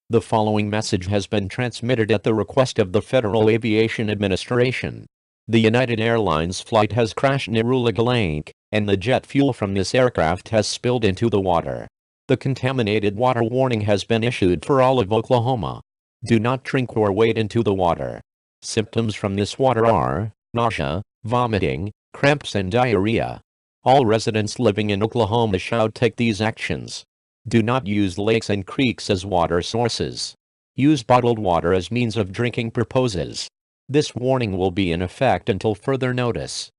The following message has been transmitted at the request of the Federal Aviation Administration. The United Airlines flight has crashed near Uligalank, and the jet fuel from this aircraft has spilled into the water. The contaminated water warning has been issued for all of Oklahoma. Do not drink or wade into the water. Symptoms from this water are nausea, vomiting, cramps and diarrhea. All residents living in Oklahoma should take these actions. Do not use lakes and creeks as water sources. Use bottled water as means of drinking purposes. This warning will be in effect until further notice.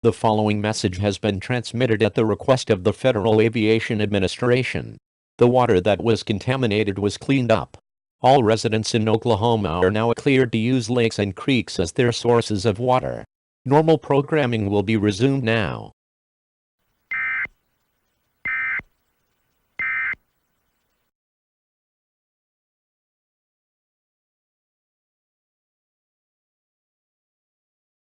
The following message has been transmitted at the request of the Federal Aviation Administration. The water that was contaminated was cleaned up. All residents in Oklahoma are now cleared to use lakes and creeks as their sources of water. Normal programming will be resumed now.